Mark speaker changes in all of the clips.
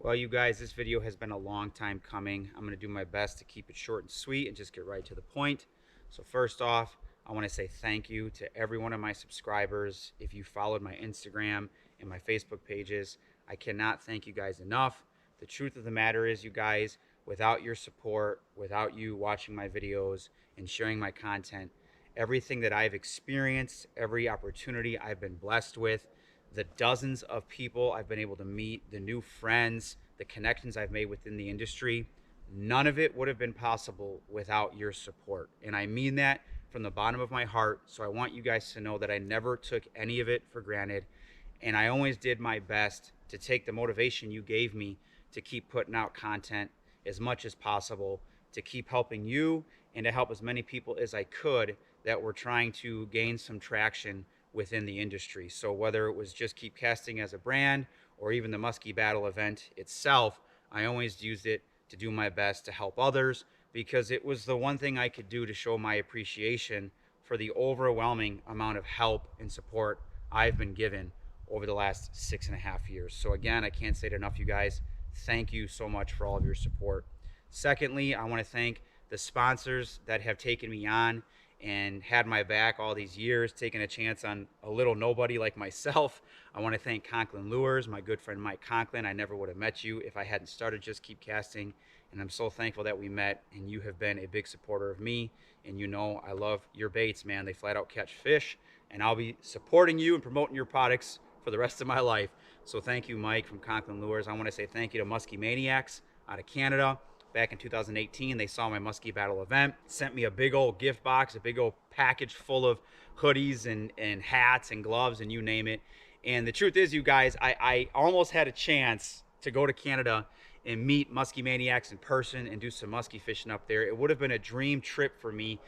Speaker 1: Well, you guys, this video has been a long time coming. I'm going to do my best to keep it short and sweet and just get right to the point. So first off, I want to say thank you to every one of my subscribers. If you followed my Instagram and my Facebook pages, I cannot thank you guys enough. The truth of the matter is, you guys, without your support, without you watching my videos and sharing my content, everything that I've experienced, every opportunity I've been blessed with, the dozens of people I've been able to meet, the new friends, the connections I've made within the industry, none of it would have been possible without your support. And I mean that from the bottom of my heart. So I want you guys to know that I never took any of it for granted. And I always did my best to take the motivation you gave me to keep putting out content as much as possible, to keep helping you and to help as many people as I could that were trying to gain some traction within the industry. So whether it was Just Keep Casting as a brand or even the Musky Battle event itself, I always used it to do my best to help others, because it was the one thing I could do to show my appreciation for the overwhelming amount of help and support I've been given over the last 6.5 years. So again, I can't say it enough, you guys. Thank you so much for all of your support. Secondly, I want to thank the sponsors that have taken me on and had my back all these years, taking a chance on a little nobody like myself. I want to thank Conklin Lures, my good friend Mike Conklin. I never would have met you if I hadn't started Just Keep Casting, and I'm so thankful that we met, and you have been a big supporter of me, and you know I love your baits, man. They flat out catch fish, and I'll be supporting you and promoting your products for the rest of my life. So thank you, Mike from Conklin Lures. I want to say thank you to Musky Maniacs out of Canada. Back in 2018, they saw my Musky Battle event, sent me a big old gift box, a big old package full of hoodies and hats and gloves and you name it. And the truth is, you guys, I almost had a chance to go to Canada and meet Musky Maniacs in person and do some musky fishing up there. It would have been a dream trip for me,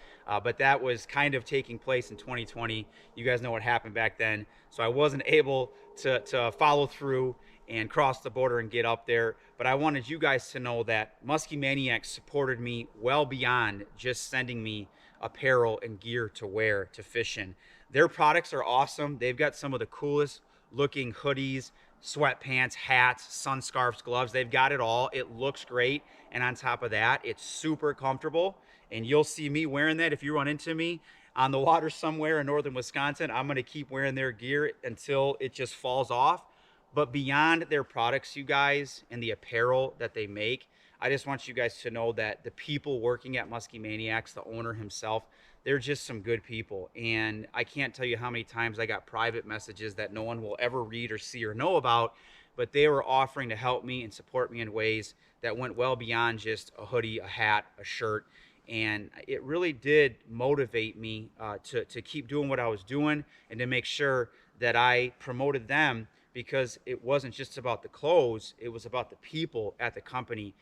Speaker 1: but that was kind of taking place in 2020. You guys know what happened back then. So I wasn't able to follow through and cross the border and get up there. But I wanted you guys to know that Musky Maniacs supported me well beyond just sending me apparel and gear to wear to fish in. Their products are awesome. They've got some of the coolest looking hoodies, sweatpants, hats, sun scarves, gloves. They've got it all. It looks great. And on top of that, it's super comfortable. And you'll see me wearing that if you run into me on the water somewhere in northern Wisconsin. I'm going to keep wearing their gear until it just falls off. But beyond their products, you guys, and the apparel that they make, I just want you guys to know that the people working at Musky Maniacs, the owner himself, they're just some good people. And I can't tell you how many times I got private messages that no one will ever read or see or know about, but they were offering to help me and support me in ways that went well beyond just a hoodie, a hat, a shirt. And it really did motivate me to keep doing what I was doing and to make sure that I promoted them, because it wasn't just about the clothes, it was about the people at the company.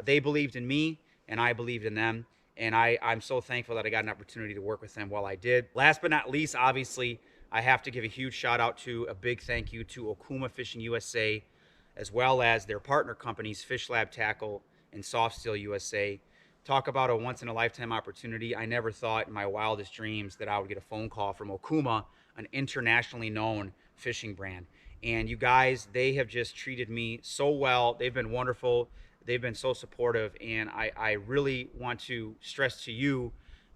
Speaker 1: They believed in me and I believed in them. And I'm so thankful that I got an opportunity to work with them while I did. Last but not least, obviously, I have to give a huge shout out to, a big thank you to Okuma Fishing USA, as well as their partner companies, Fish Lab Tackle and Soft Steel USA. Talk about a once in a lifetime opportunity. I never thought in my wildest dreams that I would get a phone call from Okuma, an internationally known fishing brand. And you guys, they have just treated me so well. They've been wonderful. They've been so supportive. And I really want to stress to you,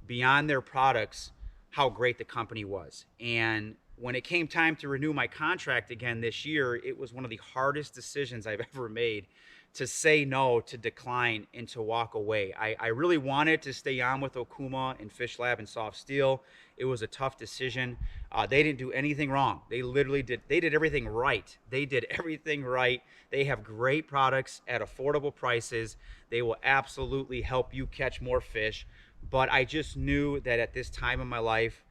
Speaker 1: beyond their products, how great the company was. And when it came time to renew my contract again this year, it was one of the hardest decisions I've ever made, to say no, to decline, and to walk away. I really wanted to stay on with Okuma and Fish Lab and Soft Steel. It was a tough decision. They didn't do anything wrong. They literally did everything right. They did everything right. They have great products at affordable prices. They will absolutely help you catch more fish. But I just knew that at this time of my life,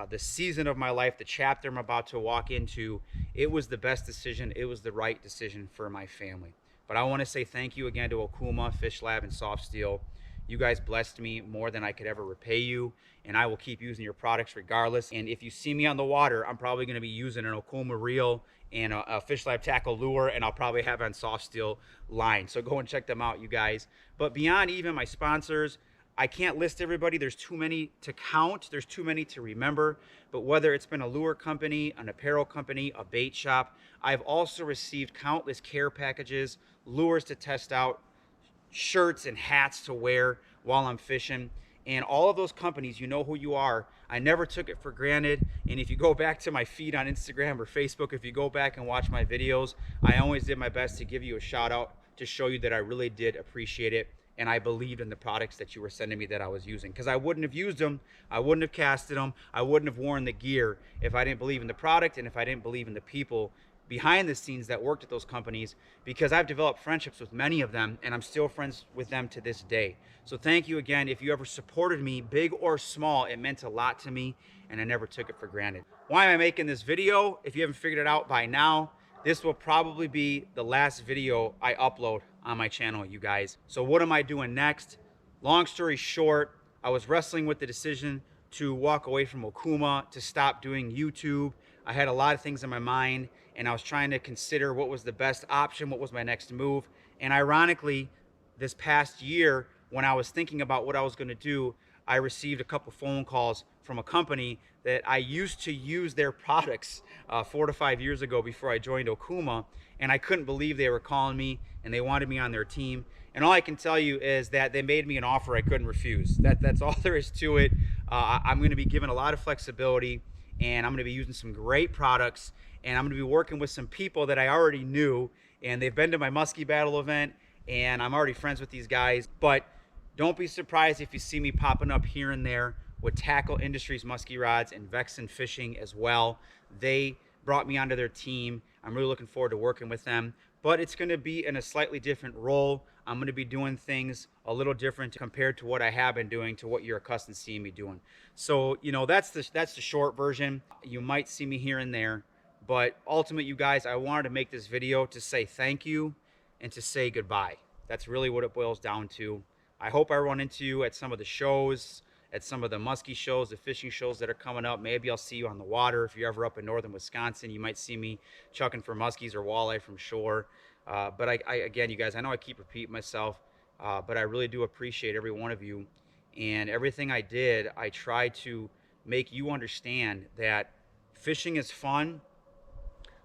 Speaker 1: the season of my life, the chapter I'm about to walk into, it was the best decision. It was the right decision for my family. But I want to say thank you again to Okuma, Fish Lab, and Soft Steel. You guys blessed me more than I could ever repay you, and I will keep using your products regardless. And if you see me on the water, I'm probably going to be using an Okuma reel and a Fish Lab tackle lure, and I'll probably have on Soft Steel line. So go and check them out, you guys. But beyond even my sponsors, I can't list everybody. There's too many to count. There's too many to remember. But whether it's been a lure company, an apparel company, a bait shop, I've also received countless care packages, lures to test out, shirts and hats to wear while I'm fishing. And all of those companies, you know who you are. I never took it for granted. And if you go back to my feed on Instagram or Facebook, if you go back and watch my videos, I always did my best to give you a shout out to show you that I really did appreciate it. And I believed in the products that you were sending me that I was using, because I wouldn't have used them, I wouldn't have casted them, I wouldn't have worn the gear if I didn't believe in the product and if I didn't believe in the people behind the scenes that worked at those companies, because I've developed friendships with many of them and I'm still friends with them to this day. So thank you again. If you ever supported me, big or small, it meant a lot to me and I never took it for granted. Why am I making this video? If you haven't figured it out by now, this will probably be the last video I upload on my channel, you guys. So what am I doing next? Long story short, I was wrestling with the decision to walk away from Okuma, to stop doing YouTube. I had a lot of things in my mind and I was trying to consider what was the best option, what was my next move. And ironically, this past year, when I was thinking about what I was gonna do, I received a couple phone calls from a company that I used to use their products 4 to 5 years ago before I joined Okuma, and I couldn't believe they were calling me and they wanted me on their team. And all I can tell you is that they made me an offer I couldn't refuse. That's all there is to it. I'm gonna be given a lot of flexibility and I'm gonna be using some great products and I'm gonna be working with some people that I already knew, and they've been to my Musky Battle event and I'm already friends with these guys. But don't be surprised if you see me popping up here and there with Tackle Industries musky rods and Vexen Fishing as well. They brought me onto their team. I'm really looking forward to working with them, but it's going to be in a slightly different role. I'm going to be doing things a little different compared to what I have been doing, to what you're accustomed to seeing me doing. So, you know, that's the short version. You might see me here and there, but ultimately, you guys, I wanted to make this video to say thank you and to say goodbye. That's really what it boils down to. I hope I run into you at some of the shows, at some of the musky shows, the fishing shows that are coming up. Maybe I'll see you on the water. If you're ever up in northern Wisconsin, you might see me chucking for muskies or walleye from shore. But again, you guys, I know I keep repeating myself, but I really do appreciate every one of you. And everything I did, I tried to make you understand that fishing is fun.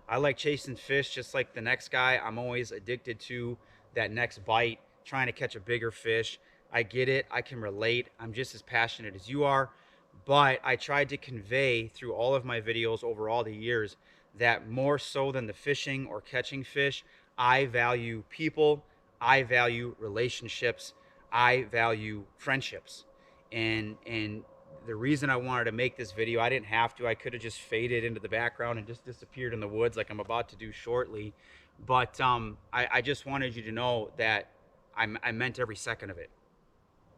Speaker 1: I like chasing fish just like the next guy. I'm always addicted to that next bite, trying to catch a bigger fish. I get it, I can relate. I'm just as passionate as you are, but I tried to convey through all of my videos over all the years that more so than the fishing or catching fish, I value people, I value relationships, I value friendships. And the reason I wanted to make this video, I didn't have to. I could have just faded into the background and just disappeared in the woods like I'm about to do shortly. But I just wanted you to know that I meant every second of it.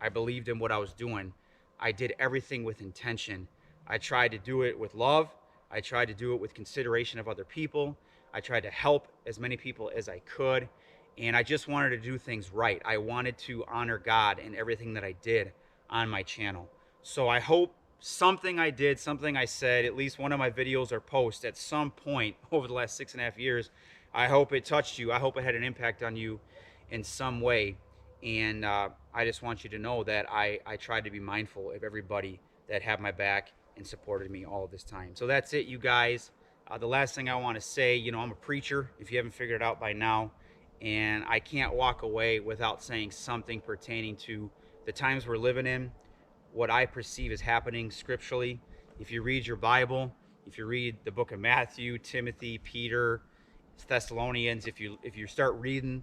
Speaker 1: I believed in what I was doing. I did everything with intention. I tried to do it with love. I tried to do it with consideration of other people. I tried to help as many people as I could. And I just wanted to do things right. I wanted to honor God in everything that I did on my channel. So I hope something I did, something I said, at least one of my videos or posts at some point over the last 6.5 years, I hope it touched you. I hope it had an impact on you in some way. And I just want you to know that I tried to be mindful of everybody that had my back and supported me all this time. So that's it, you guys. The last thing I want to say, you know, I'm a preacher, if you haven't figured it out by now, and I can't walk away without saying something pertaining to the times we're living in, what I perceive is happening scripturally. If you read your Bible, if you read the book of Matthew, Timothy, Peter, Thessalonians, if you start reading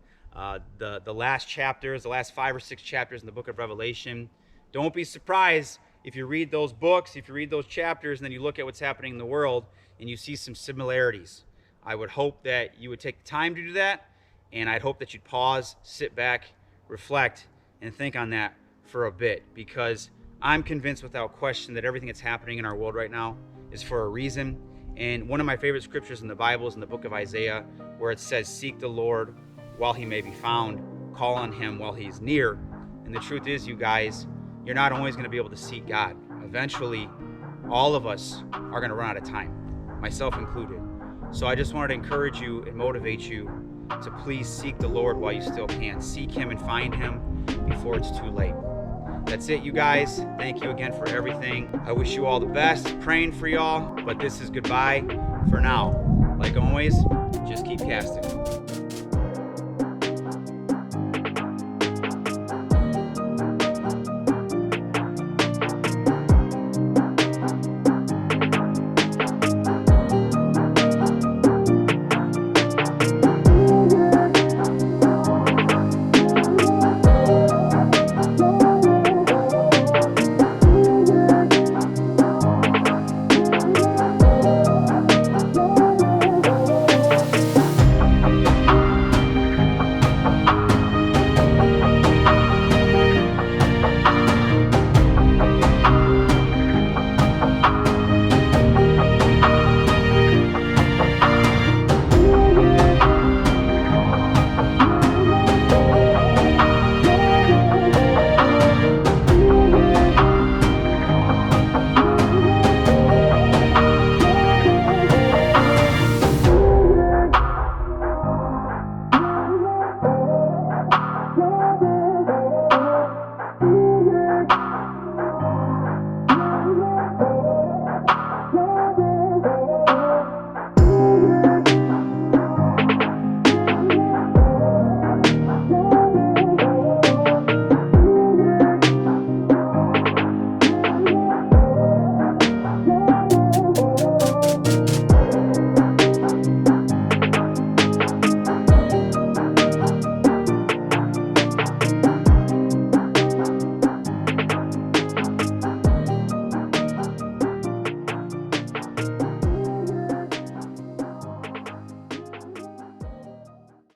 Speaker 1: the last chapters, the last 5 or 6 chapters in the book of Revelation, don't be surprised if you read those books, if you read those chapters, and then you look at what's happening in the world and you see some similarities. I would hope that you would take the time to do that, and I'd hope that you'd pause, sit back, reflect, and think on that for a bit, because I'm convinced without question that everything that's happening in our world right now is for a reason. And one of my favorite scriptures in the Bible is in the book of Isaiah, where it says, "Seek the Lord while he may be found, call on him while he's near." And the truth is, you guys, you're not always going to be able to seek God. Eventually, all of us are going to run out of time, myself included. So I just wanted to encourage you and motivate you to please seek the Lord while you still can. Seek him and find him before it's too late. That's it, you guys. Thank you again for everything. I wish you all the best. Praying for y'all, but this is goodbye for now. Like always, just keep casting.